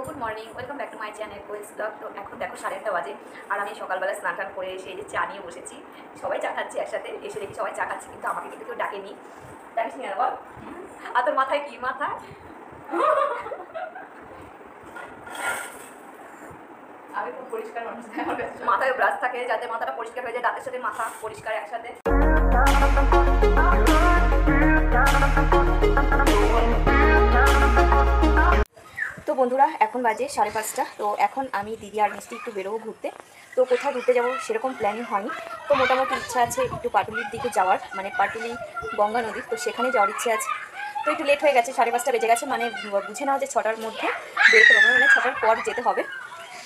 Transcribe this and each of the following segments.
Good morning, welcome back to my channel Koel's vlog. তো এখন দেখো 8:30 বাজে আর আমি সকালবেলা স্নান টান করে এসে এই যে চা নিয়ে বসেছি। সবাই চা খাচ্ছে একসাথে, এসে দেখি সবাই চা খাচ্ছে, কিন্তু আমাকে কিন্তু কেউ ডাকেনি। ডাকিস নি? আর বল, আর তোর মাথায় কি? মাথায় আমি খুব পরিষ্কার মানুষ, মাথায় ব্রাশ থাকে যাতে মাথাটা পরিষ্কার হয়ে যায়, দাঁতের সাথে মাথা পরিষ্কার একসাথে। তো বন্ধুরা এখন বাজে 5:30। তো এখন আমি দিদি আর মিষ্টি একটু বেরোবো ঘুরতে। তো কোথায় ঘুরতে যাবো সেরকম প্ল্যানিং হয়নি, তো মোটামুটি ইচ্ছা আছে একটু পাটুলির দিকে যাওয়ার, মানে পাটুলি গঙ্গা নদী, তো সেখানে যাওয়ার ইচ্ছে আছে। তো একটু লেট হয়ে গেছে, 5:30 বেজে গেছে, মানে বুঝে নাও যে 6টার মধ্যে বেরোতে হবে, মানে 6টার পর যেতে হবে।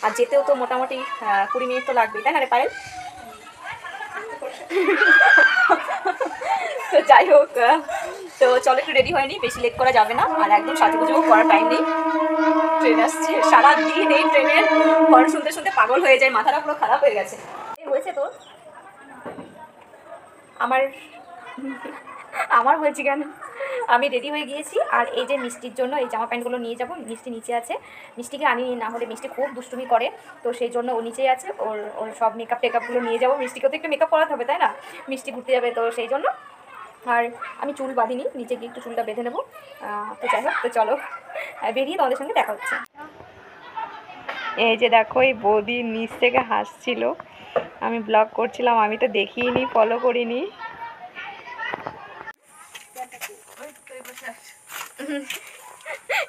আর যেতেও তো মোটামুটি 20 মিনিট তো লাগবেই, তাই না রে পায়েল? তো যাই হোক, তো চলো একটু রেডি হয়নি, বেশি লেট করা যাবে না, আর একদম সাজুগুজু করার টাইম নেই। ট্রেন আসছে, সারাদিন এই ট্রেনের হর্ন শুনতে শুনতে পাগল হয়ে যায়, মাথাটা পুরো খারাপ হয়ে গেছে। এই হয়েছে তোর? আমার হয়েছে কেন? আমি রেডি হয়ে গিয়েছি, আর এই যে মিষ্টির জন্য এই জামা প্যান্টগুলো নিয়ে যাব। মিষ্টি নিচে আছে, মিষ্টিকে আনি না হলে মিষ্টি খুব দুষ্টুমি করে, তো সেই জন্য ও নিচেই আছে। ওর সব মেকআপ টেকআপগুলো নিয়ে যাবো। মিষ্টিকে তো একটু মেকআপ করাতে হবে, তাই না? মিষ্টি ঘুরতে যাবে, তো সেই জন্য। আর আমি চুল বাঁধিনি, নিচে গিয়ে একটু চুলটা বেঁধে নেবো। তো যাই হোক, তো চলো বেরিয়ে তোমাদের সঙ্গে দেখা হচ্ছে। এই যে দেখো, এই বৌদি নিচ থেকে হাসছিল, আমি ব্লগ করছিলাম, আমি তো দেখিনি, ফলো করিনি।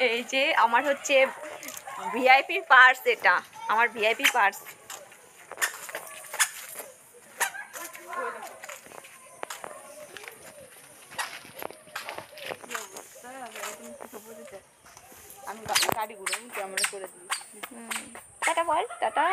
এই যে আমার হচ্ছে ভিআইপি পার্স, এটা আমার ভিআইপি পার্স। আমি গাড়িগুলো ক্যামেরা করে দিই। টাটা বল, টাটা।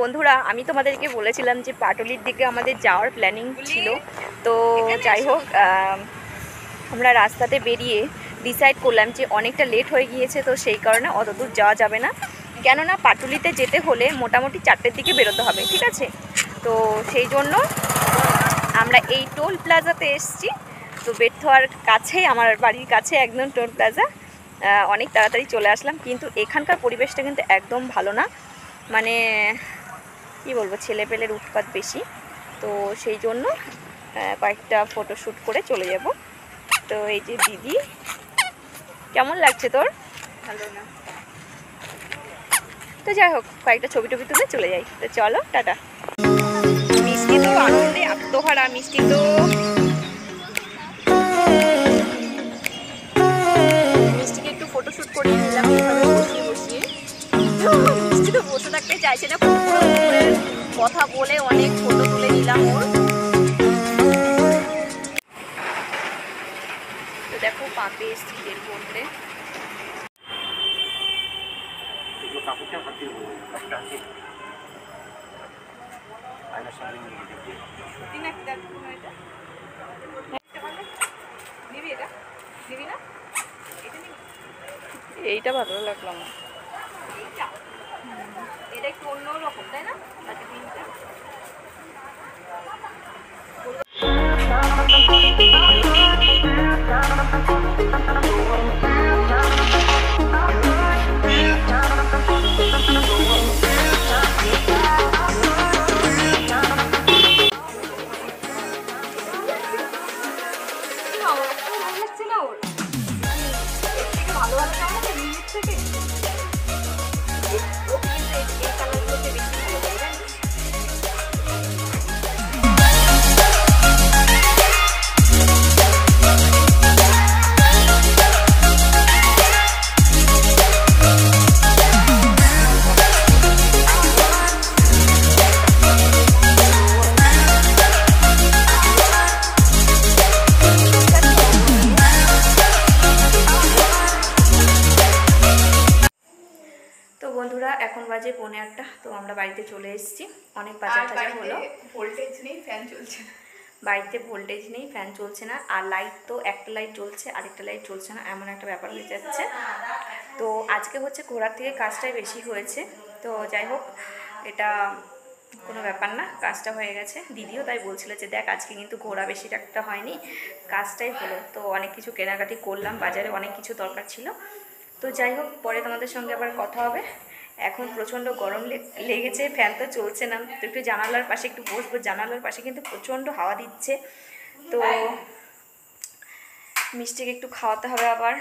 বন্ধুরা আমি তোমাদেরকে বলেছিলাম যে পাটুলির দিকে আমাদের যাওয়ার প্ল্যানিং ছিল, তো যাই হোক আমরা রাস্তাতে বেরিয়ে ডিসাইড করলাম যে অনেকটা লেট হয়ে গিয়েছে, তো সেই কারণে অত দূর যাওয়া যাবে না, কেননা পাটুলিতে যেতে হলে মোটামুটি 4টের দিকে বেরোতে হবে, ঠিক আছে? তো সেই জন্য আমরা এই টোল প্লাজাতে এসেছি। তো বেটথোয়ার কাছেই, আমার বাড়ির কাছে একদম টোল প্লাজা। অনেক তাড়াতাড়ি চলে আসলাম, কিন্তু এখানকার পরিবেশটা কিন্তু একদম ভালো না, মানে কি বলবো, ছেলেপেলের উৎপাত বেশি, তো সেই জন্য কয়েকটা ফটোশ্যুট করে চলে যাব। তো এই যে দিদি, কেমন লাগছে তোর? ভালো না? তো যাই হোক, কয়েকটা ছবি টবি তুলে চলে যাই। তো চলো, টাটা। মিষ্টি তো আনন্দে আত্মহারা, মিষ্টি তো মিষ্টিকে একটু ফটোশ্যুট করিয়ে নিলাম এইভাবে বসিয়ে বসিয়ে। মিষ্টি তো বসে থাকতে চাইছে না, কথা বলে অনেক ফটো তুলে নিলাম ওর। তো দেখো পাপে এসছি বের করতে। এইটা ভালো লাগলো আমার, এটা একটু অন্যরকম, তাই না? বাজে 8:45, তো আমরা বাড়িতে চলে এসেছি। অনেক বাজার টাজার হলো। ভোল্টেজ নেই, ফ্যান চলছে না বাড়িতে, ভোল্টেজ নেই, ফ্যান চলছে না, আর লাইট তো একটা লাইট জ্বলছে আরেকটা লাইট জ্বলছে না, এমন একটা ব্যাপার হয়ে যাচ্ছে। তো আজকে হচ্ছে ঘোরার থেকে কাজটাই বেশি হয়েছে। তো যাই হোক, এটা কোনো ব্যাপার না, কাজটা হয়ে গেছে। দিদিও তাই বলছিল যে দেখ আজকে কিন্তু ঘোরা বেশি একটা হয়নি, কাজটাই হলো। তো অনেক কিছু কেনাকাটি করলাম, বাজারে অনেক কিছু দরকার ছিল। তো যাই হোক, পরে তোমাদের সঙ্গে আবার কথা হবে। এখন প্রচণ্ড গরম লেগেছে, ফ্যান তো চলছে না, তো একটু জানালার পাশে একটু বসবো। জানালার পাশে কিন্তু প্রচণ্ড হাওয়া দিচ্ছে। তো মিষ্টিকে একটু খাওয়াতে হবে আবার।